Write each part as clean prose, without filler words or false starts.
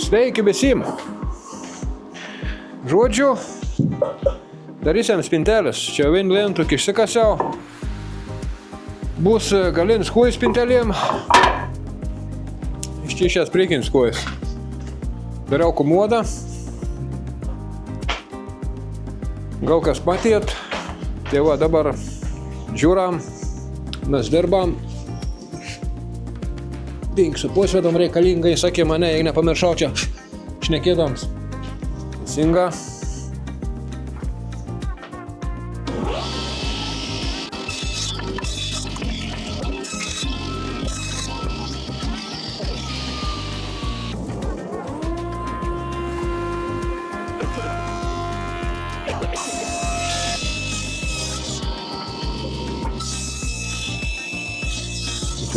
Sveiki visiem! Žodžiu, darysim spintelės. Čia vien lentų išsikasiau. Bus galinis kojas spintelėm. Iščišęs priekinis kojas. Dariau komodą. Gal kas matėt. Tai va dabar žiūram. Mes dirbam. Su pusvedom reikalingai, sakė mane, jei nepamiršau čia šnekėdams. Teisinga.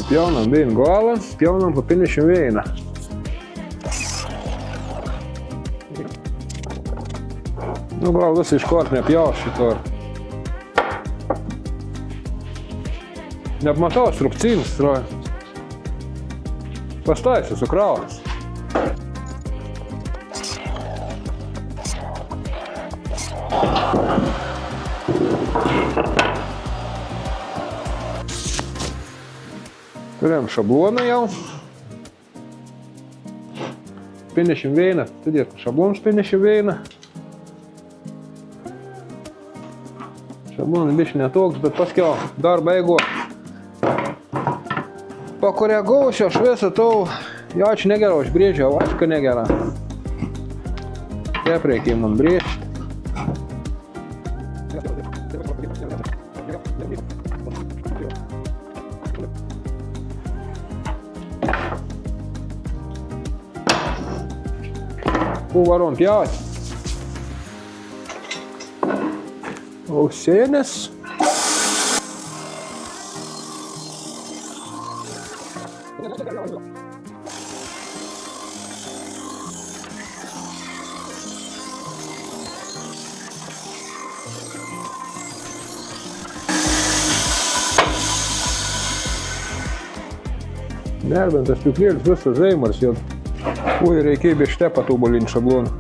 Pjaunam vien galą, pjaunam po 50 veiną. Nu, gal vis iškart nepjaus šito. Neapmatau strukcinis, pastaisiu sukrautas. Turėjom šabloną jau. 50 veiną, tad šablonus 50 veiną. Šablonas biškai netoks, bet paskiau darbą jeigu pakoregausiu, aš visą tau jaučiu negerą, aš brėžiau, aišku negerą. Taip reikia man brėžti. Varom pjaut. Ausienės. Nervintas piklėlis visas žaimars jau. Ui, reikia bište patobulinti šabloną.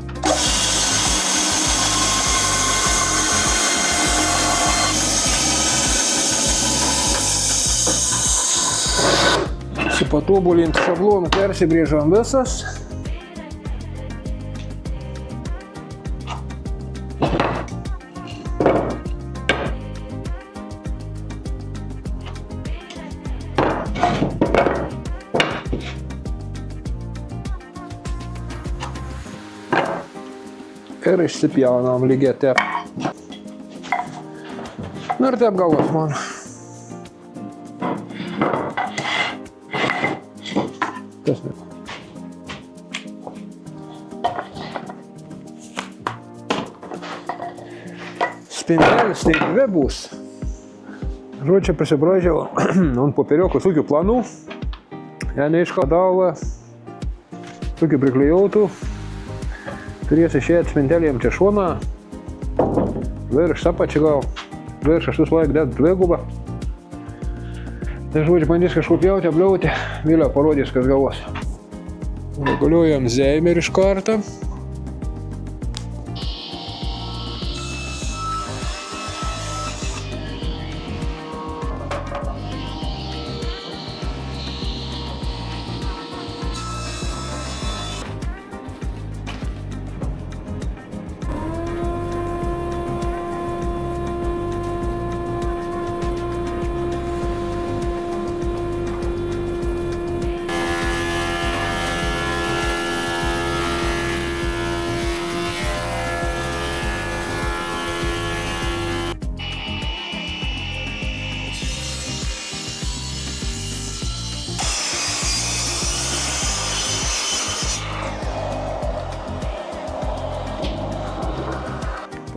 Patobulinti šabloną persibrėžam visas. Ir išsipjaunam lygiai taip. Na ir taip galvos man. Kas ne? Spintelis tai dvi bus. Žodžiu, prisibražiau ant popierioko tokių planų. Ja neiškadau, tokių priklijautų. Turės išėti spintelėm čia šoną. Virš apačią gal. Virš aš vis laik dėt dvigubą. Tai žodžiu, bandys kažkur pjauti, apliauti. Vėliau parodys, kas galvos. Reguliuojam zeimerį iš karto.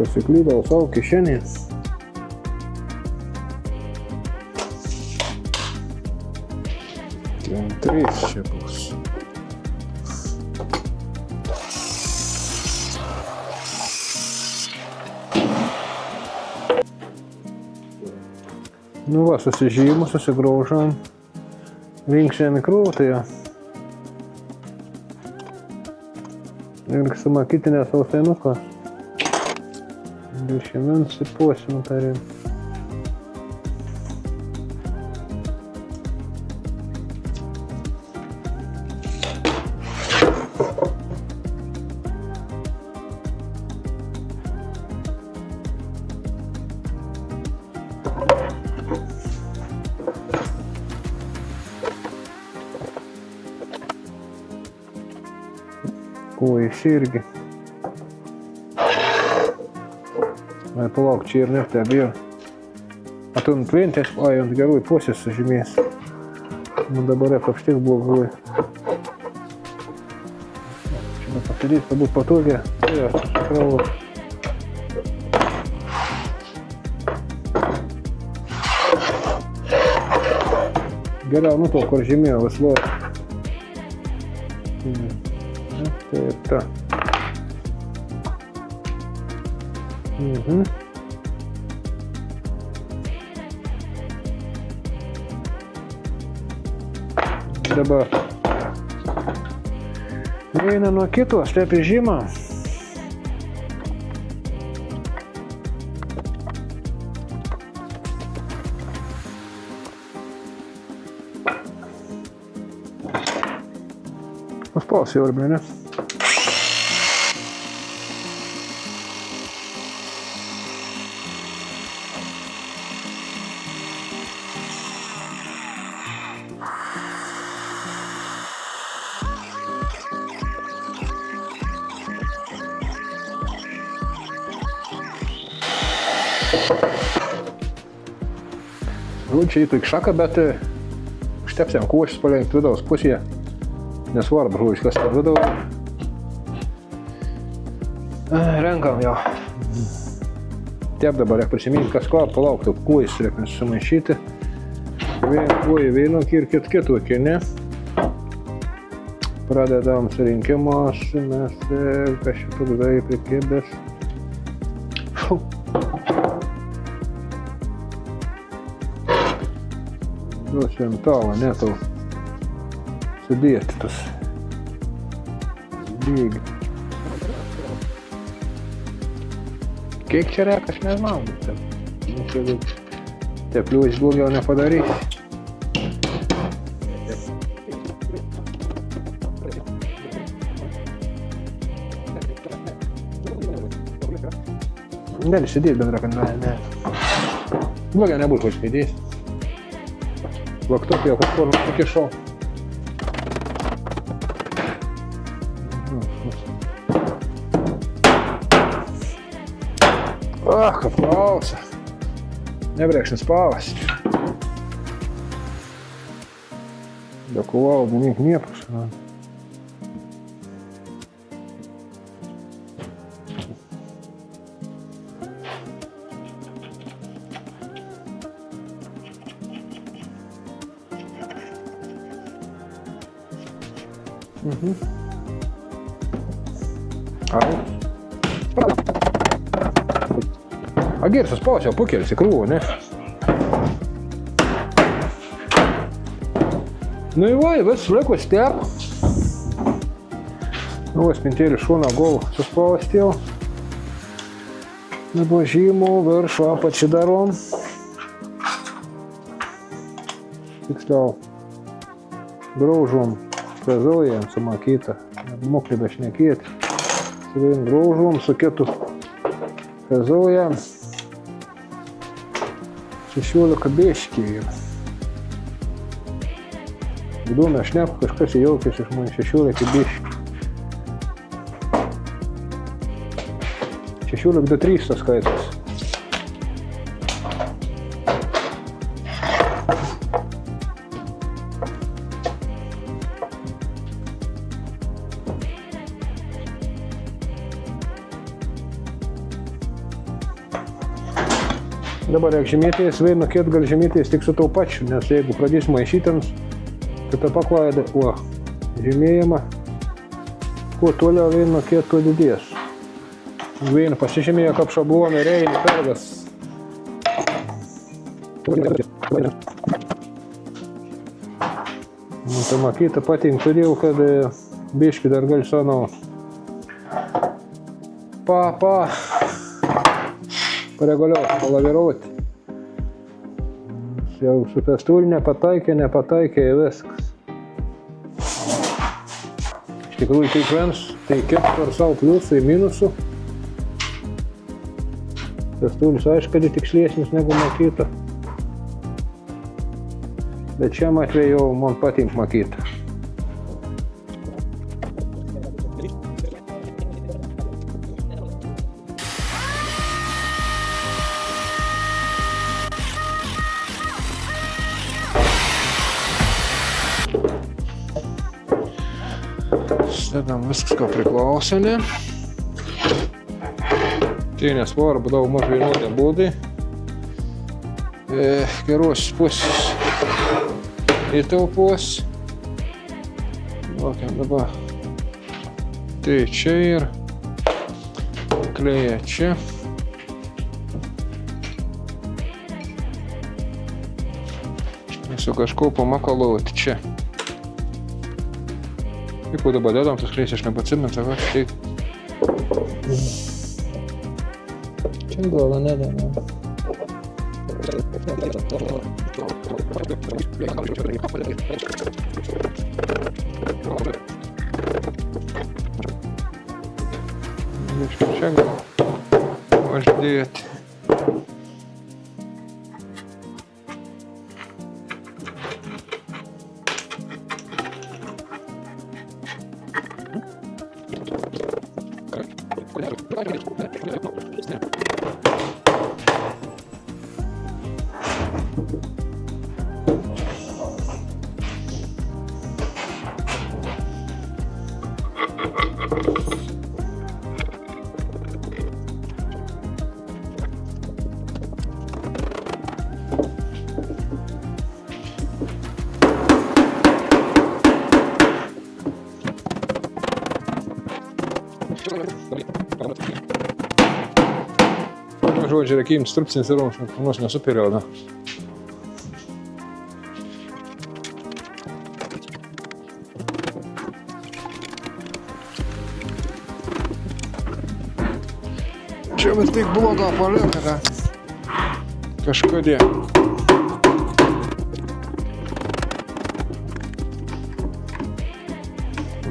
Pasiklydau savo kišenį. Ten 3 čia bus. Nu va, susižymu, susigraužam. Rinkšėm į krūtąją. Ir su makytinė sausainuką. Bišimins įpuosim tarim. Kojas irgi. Vai palauk, čia ir neftė bija. A tu klientės, ai, ant gerųjų pusės sužymės. Nu dabar apštik blogai. Čia padarys, kad būt patogiai. Tai aš susikrauju. Geriau, nu to, kur žymėjo vislo. Taip, ta. Dabar eina nuo kito, step režimą. Paspausi orblį, ne? Čia įtų į šaką, bet užtepsiam košės palenkt vidaus pusėje. Nesvarbu, žodžiu, kas tad vidau. Renkam jau. Tep dabar reikia prisiminti, kas ko, palauktų kojas reikia sumaišyti. Vien koją vienokį ir kitokį, ne? Pradedam surinkimus, mes kas šitų gudai prikibės. Duosim tavo, netau sudėti tas bėgi. Kiek čia reikia, aš nežinau, bet tepliuos blogiau nepadarysi. Gali sėdėti bendra, kad ne. Blogiau nebūtų, ko sėdės. Plaktuką jau kažkur pakišau. Kad klausa. Nebrēkšanas pāvas. Daku valdu nīk niepašanā. Agirtas pats jau pukelis į krūvą, ne? Nu i vai, vis liko step. Nu, spintelį šoną golą suspausti jau. Nubažymų viršų apačią darom. Tiksliau, graužom, frezojam su makyta. Moklį bešnekėti. Su vien graužom, su kitu frezojam. 16 biškį yra. Įdomu, aš šneku, kažkas jaukės iš man 16 biškį. 16 do 3 tas skaitos. Dabar jeigu žemėtės, vaino kiet gal žemėtės tik su tau pačiu, nes jeigu pradės maišytams, tai ta paklaida, žemėjama, kuo toliau vaino kiet, tuo didės. Vaino pasižemėjo kaip šablonai, reini, pergas. Man ta makyta patink todėl, kad biškį dar gali sano pareguliuot, palaviruot. Jau su tą stūlį nepataikė ir viskas. Iš tikrųjų, kiekvienas teikia per savo pliusų ir minusų. Tas stūlis aišku, kad tikslesnis negu makyta. Bet šiam atveju man patink makyta. Stebam viskas, ko priklauso, ne? Tai nesvarbu, daug maž vienodė būdai. Geros pusės įtaupos. Laukiam dabar. Tai čia ir kleja čia. Su kažko pamakaluoti čia. Kaip dabar dedam, tas klejas aš nepatsimint, sako, štai. Čia galą nedame. Čia gal uždėti. Žodžiu, reikia imt strupcinis ir mums nesupirėjo, da. Čia vis tik bloga palieka, da. Kažkodėl.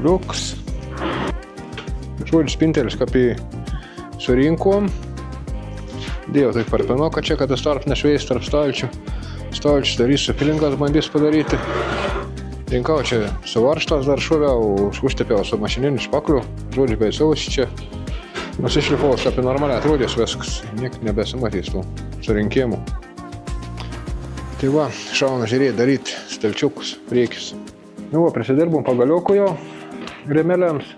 Liuks. Žodžiu, spintelis kapį surinkom. Dėjau taip parpinoką čia, kad tas tarp nešveis tarp stalčių. Stalčius darys su filingas bandys padaryti. Rinkau čia suvarštas dar šuviau, užtepiau su mašininiu špakliu. Žodžiu, baisiausi čia. Nusišlifuos apie normaliai atrodės viskas. Niek nebesimatys tų surinkimų. Tai va, šauna žiūrėti daryti stalčiukus, priekis. Nu va, prisidirbom pagaliukų jau gremeliams.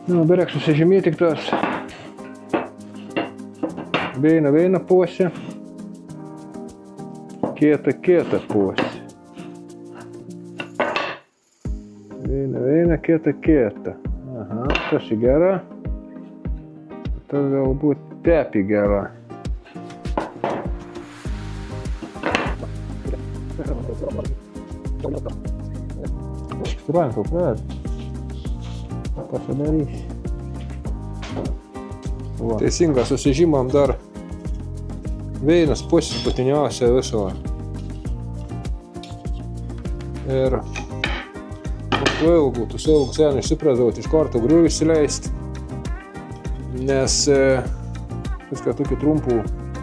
Nu, beveik susižymė tik tas. Veina pusė, kieta pusė. Veina, kieta. Aha, tas į gera. Tas galbūt tepi gera. Ranku, pasidarysi. Teisinga, susižymam dar veinas pusės būtiniausia viso. Ir būtų ilgus seniai supratau, iš karto griuvį įsileisti, nes viską tokių trumpų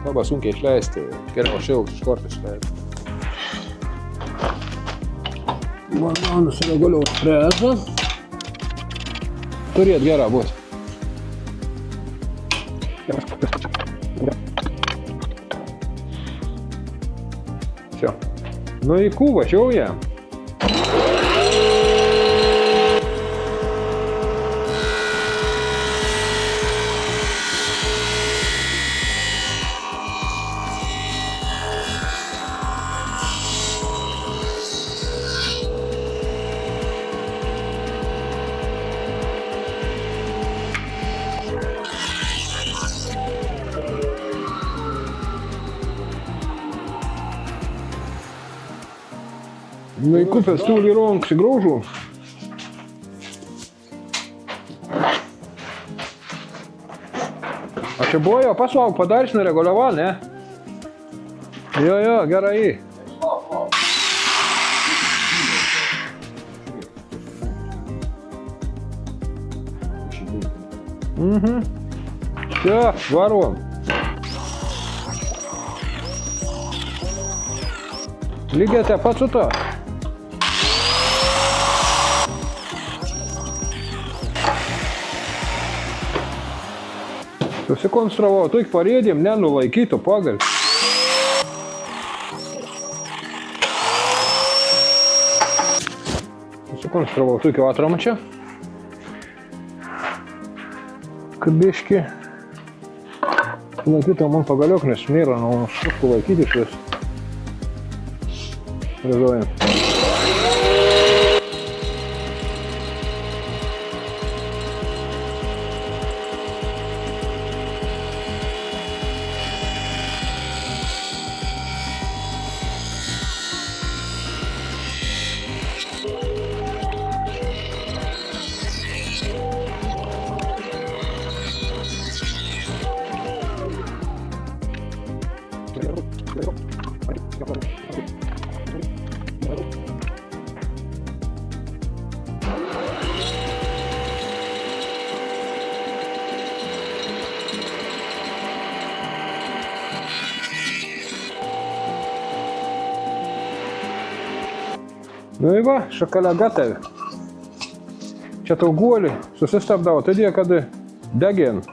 labai sunkiai išleisti, geriau šilgus iš karto išleisti. Bananų sureguliuot frezą. Turėt gerą būt. Все. Ну и кува, чего я? Ну и купę stūlį ronks graužu. Čia buvo jau paslaug padarys nereguliava, ne? Jo, gerai. Все, varom. Lygiai taip pat su to. Susikonstravau, tik parėdėm, nenulaikytų pagal. Susikonstravau tokį atramą čia. Kad biški laikytų man pagaliok, nes nėra, šukų laikyti šis. Rezuojam. Nu i va, šakalė gatavi. Čia tau guolį susistabdavo, tai dėja, kad degin,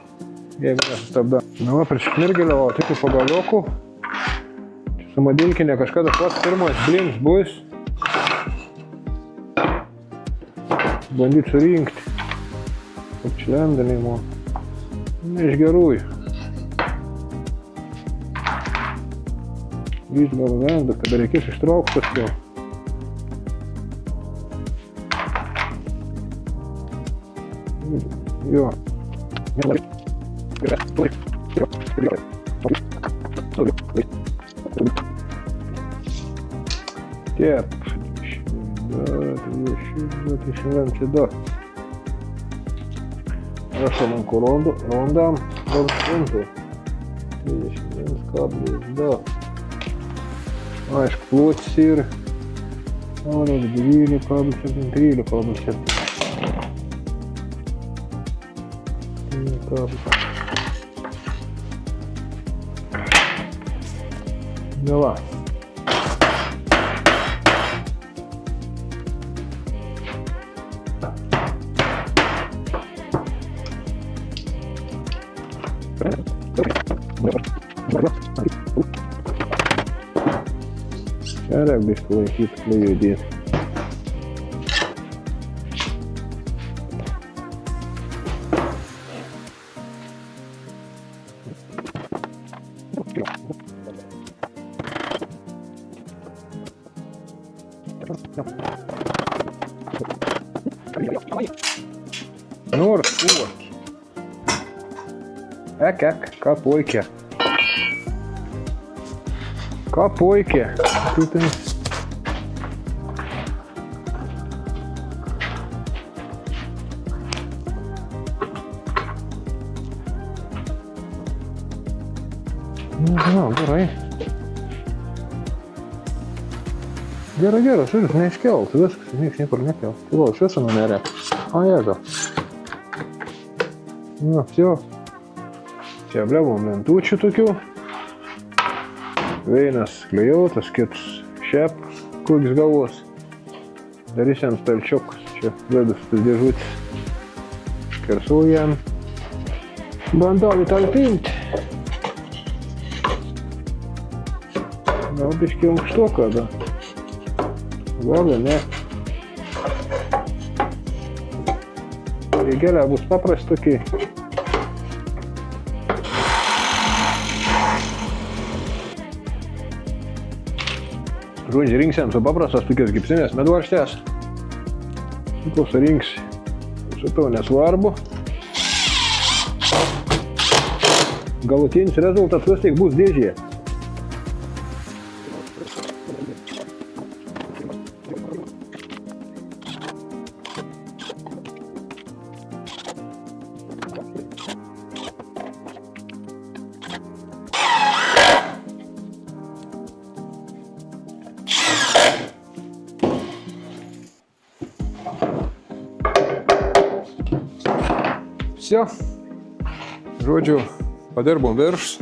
jeigu nesustabda. Nu va, prisikmirgėliavo tik pagaliokų. Čia su madilkinė kažkada pats pirmas blins bus. Bandyt surinkti. Apčlendinimo. Ne iš gerųjų. Vis gal vendu, kada reikės ištraukti paskiau. Jo. Taip. 22. Rašomanku rondam. 21,2. Aišku, plotis ir 9,7, 13,7. Ну ладно. Шарик без плохих людей. Nors koki. Ką puikia. Ką puikia. Nežinau, gerai. Gerai, šitas neiškelt, viskas, nieks niekur nekelt. Tai va, šviesa numerė. A, jėga. Nu, все. Čia abliavom lentučių tokių. Vienas klijuotas, kitas šiap, koks galvos. Darysim stalčiukus. Čia vedus tas dėžutis. Kersuojam. Bandau įtalpinti. Gal biškį ankštuoką, da. Gal, ne. Gėlė bus paprastokiai. Žodžiu, rinksim su paprastos tokios gipsinės medvaržtės. Ko surinksi. Su to nesvarbu. Galutinis rezultatas vis tiek bus dėžė. Все. Žodžiu, padirbom viršus.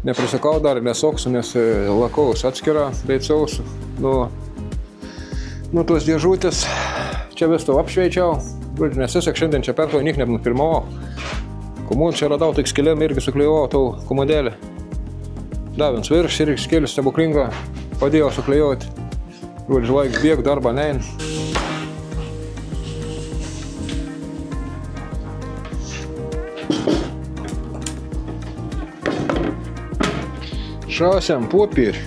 Neprisakau dar nesoksiu, nes lakaus atskira beicausiu nuo tos dėžutės. Čia vis to apšveičiau. Žodžiu, nesisek šiandien čia per to nik nenupirmavau. Komun čia radau, tik skėlėm irgi suklijavau tau komodėlį. Davins virš ir skėlis stebuklinga padėjo suklijauti. Žodžiu, laik bėg darbą nein. Šausiam popierį.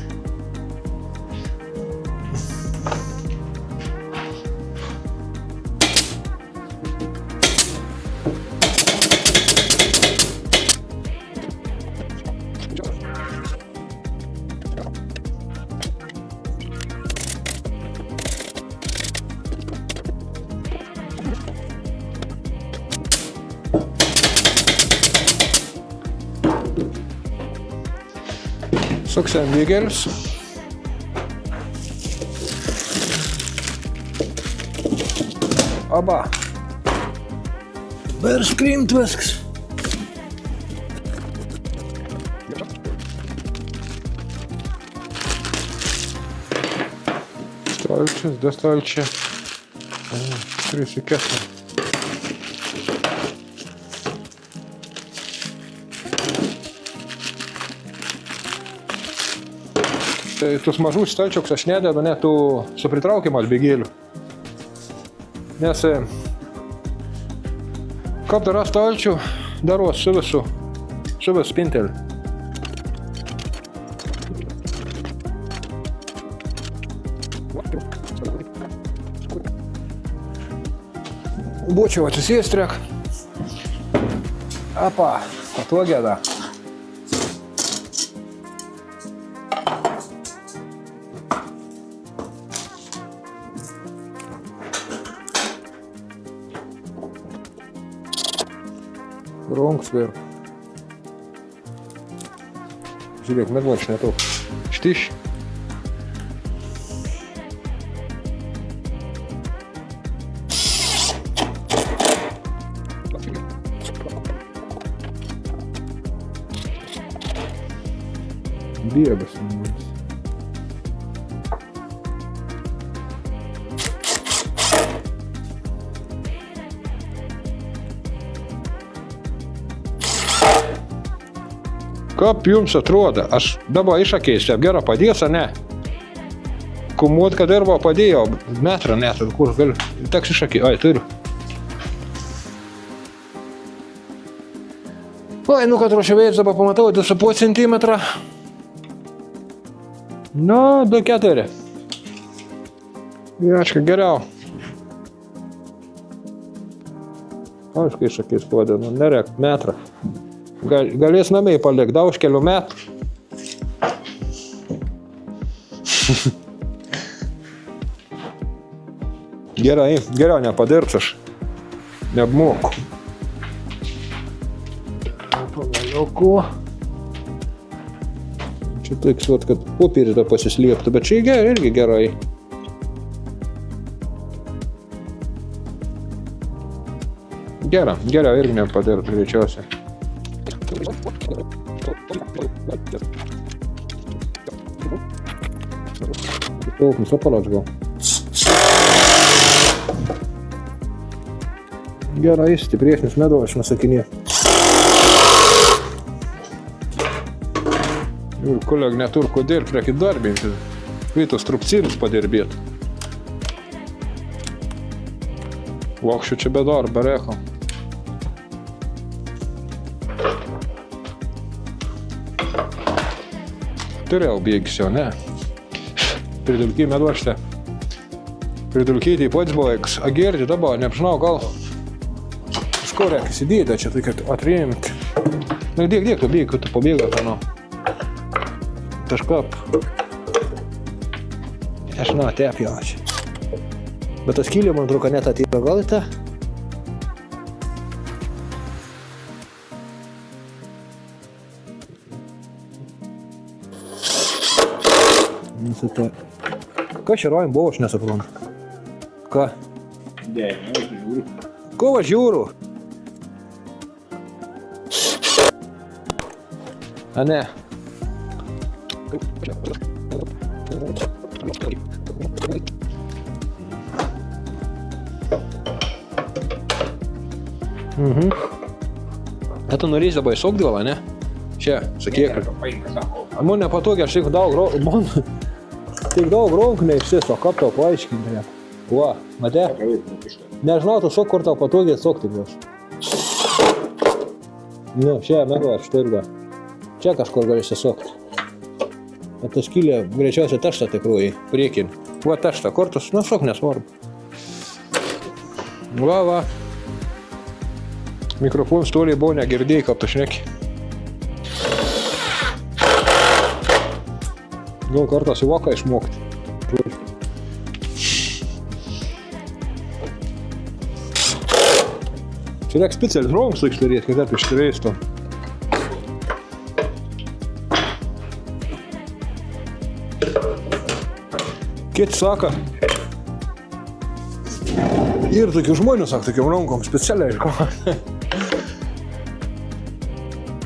Suksam vigelius. Aba. Vairs krimt viskas. Stalčius, du stalčiai. 3,4. Tai tus mažus stalčiukus aš nededu net tų su pritraukimu albėgėlių. Nes kaip dara stalčių, daros su visu spintelį. Būčiau atsisėstrek. Apa, patogiai da. Ronks vėl. Žiūrėk, medvoč netau. Štiš. Biegas. Kaip jums atrodo, aš dabar išakeisiu, gerą padės, ar ne? Kumot, kad dirbo padėjo, metrą net, kur galiu, teks išakėti, ai, turiu. Oi, nu, kad ruošia veids, dabar pamatau, 2,5 centimetrą. Nu, 2,4. Jačka, geriau. Aišku, išakės padėjo, nerekt, metrą. Galės namiai paliek, da už kelių metų. Gerai, geriau nepadirbs aš. Neapmoku. Pavaliuku. Čia tiksluot, kad popierį da pasislėptų, bet čia irgi gerai. Geriau irgi nepadirbs greičiausiai. Толкну, сапалач gal. Gerai, stipresnis medvač nusakinė. Ir kolega neturi ko dirbti, reikia darbinti. Vytos trupcinus padirbėti. Lakščiu čia be darbo, reikia. Turėjau bėgis jau, ne? Pridulky medvačte. Pridulkyti pats buvaiks. A gerti dabar, neapžinau, gal skoriak įsidėti, čia tai, kad atrimt. Na, dėk, tu bėg, kad tu pabėga tą, Kažkap. Aš, tep jau čia. Bet tas skylė, man truko net atėjo gal į tą. Ką čia rojim buvo, aš nesuprantu. Ką? Ne, aš žiūriu. Ko aš žiūriu? A ne. A tu norėsi dabar įsukdėlą, ne? Čia, sakyk. Man nepatogiai, aš tik daug rankų neišsiso, kaip tau paaiškinti. Va, matė? Nežinau, tu sok, kur tau patogiai sukti juos. Nu, čia, mėgau, aš turga. Čia kažkur gali įsisukti. O ta skylė greičiausiai tašta tikrųjų, priekin. Va, tašta, kortus, nu, sok nesvarbu. Va. Mikrofon stoliai buvo negirdėjai, kaip tu šneki. Gal kartas į voką išmokti. Čia reikia specialiai rankas laiks daryti, kad taip ištirėstų. Kiti sako, ir tokių žmonių sako, tokiam rankom specialiai iško.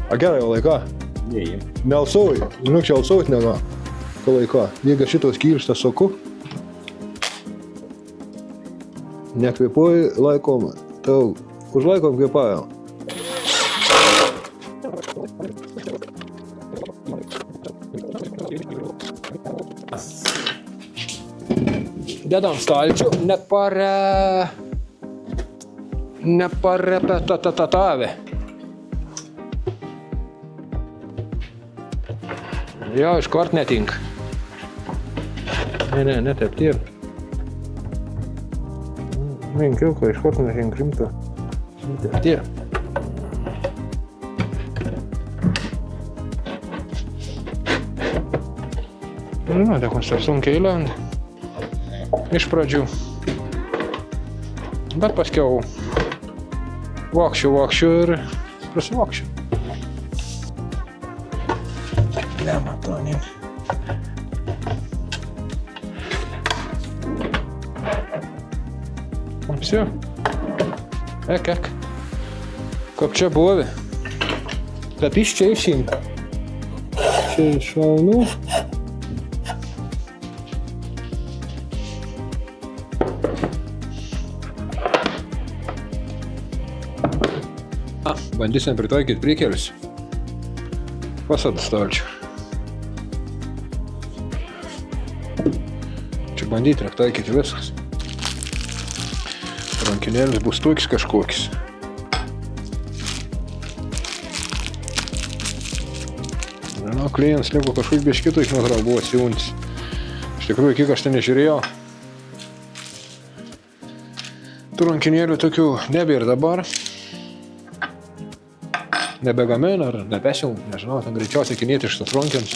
A gerai jau laika? Ne. Nealsauji, žinok, čia alsaut nėra. To laika. Jeigu šitos kyštą soku, nekvėpuoji laikom, tau už laikom kvėpavę. Dedam stalčių, neparepetatavę. Jo, iškart netink. Ne, taip tiek. Menkiau, kai iškart netink rimta. Taip tiek. Nu, tai kas taip sunkiai lenda. Iš pradžių. Bet paskiau vakšiu ir prasivakšiu. Lematonin. Все. Ek. Kaip čia buvo? Taip iš čia išim. Čia šaunu. Bandysim pritaikyti priekelius. Pasad stalčių. Čia bandyti pritaikyti viskas. Rankinėlis bus toks kažkokis. Nu, klientas liko kažkaip biškito iš nuotrau buvo siūntis. Iš tikrųjų, kiek aš ten nežiūrėjau. Tų rankinėlių tokių nebėr dabar. Nebegamina ar nebesiūl, nežinau, ten greičiausiai kinietiškas rankins.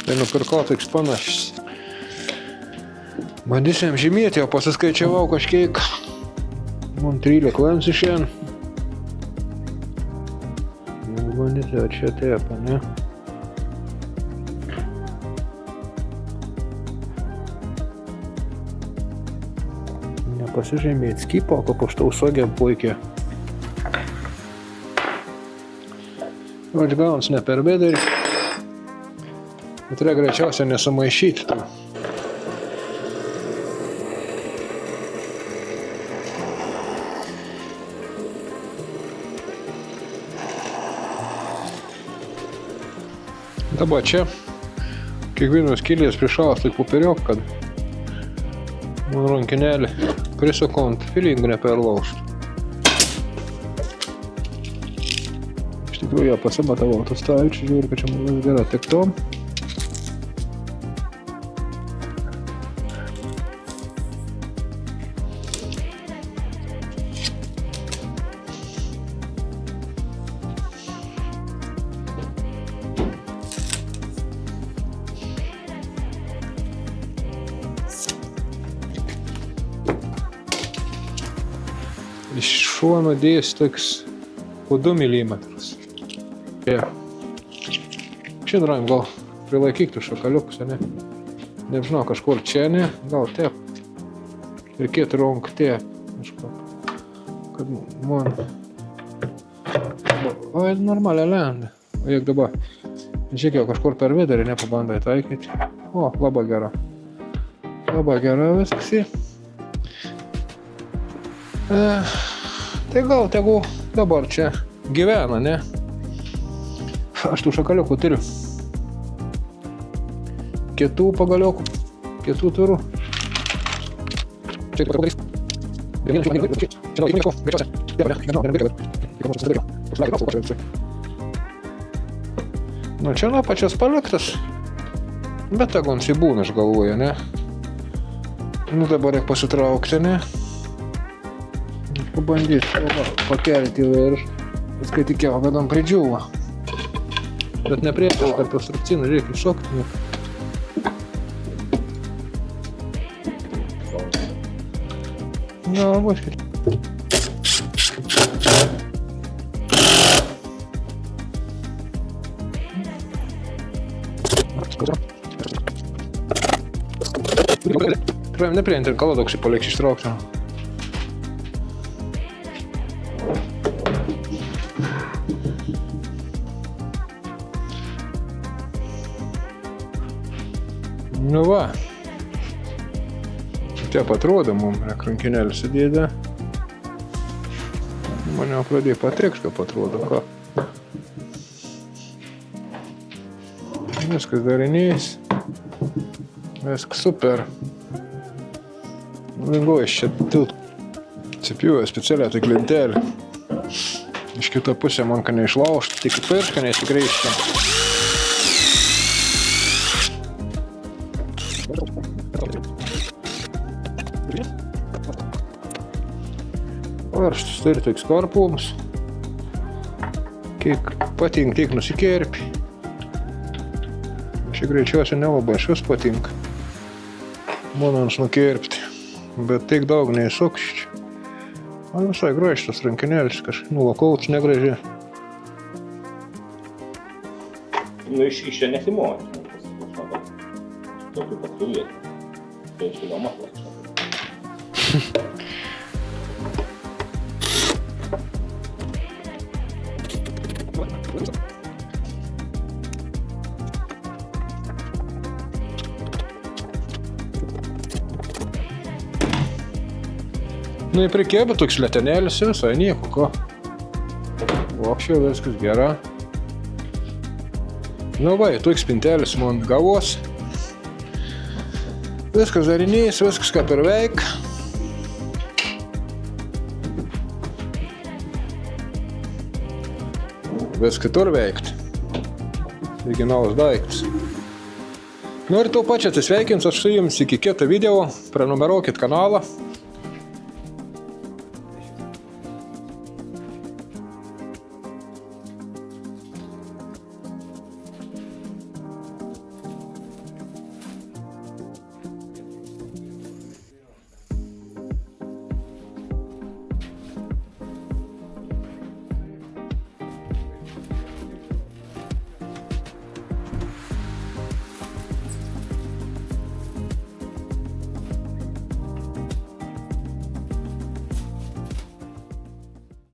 Tai nupirkau toks panašis. Bandysim žymėti, jau pasiskaičiavau kažkiek. Man 13 lensų šiandien. Bandyti, o čia taip, ne? Nepasižymėti skypo, kaip aš tau sogiam puikiai. Gaunas ne per bėdarį, bet reikia greičiausiai nesumaišyti to. Dabar čia kiekvienos skylės prišalas tik popieriok, kad man rankinėlį prisukant filingų neperlaužtų. Ja pasimatavau tą stalčių, žiūriu, kad čia man gera tik to. Iš šono dėjus toks po 2 mm. Šiandien raim gal prilaikyk tų šakaliukus, ne? Nežinau, kažkur čia, ne? Gal taip. reikėtų rungti. Kad man... Oi, normaliai lenda. O jeigu dabar, žiūrėjau, kažkur per vidurį nepabandai taikyti. O, labai gera. Labai gera viskas. Tai gal tegu dabar čia gyvena, ne? Aš tų šakaliukų turiu. Kitų pagaliukų. Kitų turiu. Čia padarys. Nu, čia nuo pačias paliktas. Bet tagons įbūna, aš galvoju, ne? Nu, dabar reikia pasitraukti, ne? Pabandyti pakelti ir kai tikėjau, kad man pridžiūva. Bet nepriešas, kad tos rukcinų reikia šokti. Na, vaškit. Praėjom neprieinti, kaladoksį paliks ištraukti. Nu va. Taip atrodo mums, rankinėlį sudėdė. Mane pradėjo patrikšt, kaip atrodo, ką. Viskas darinys. Viskas super. Lengvai iš čia tilt. Atsipjūvė specialią tai lentelę. Iš kitą pusę man ką neišlaužti, tik piršką nesikreišti. Varžtus turi toks karpums. Kiek patinka, tiek nusikerpi. Šį greičiausiai nelabai šis patinka. Manans nukerpti. Bet tiek daug neįsukščiu. Man visai gražiai tas rankinėlis, kažkaip nulakauts negražiai. Nu, iš čia nefilmuoju. Tokiu pat suvietų. Tai iš įdomu matlas. Nu, į prikėbę toks letenėlis visai nieko, ko. Vokščiau, viskas gera. Nu va, toks spintelis man gavos. Viskas darinys, viskas kaip ir veik. Viskas tur veikt. Originalus daiktas. Nu ir tuo pačiu atsisveikins aš su jums iki kito video. Prenumeruokit kanalą.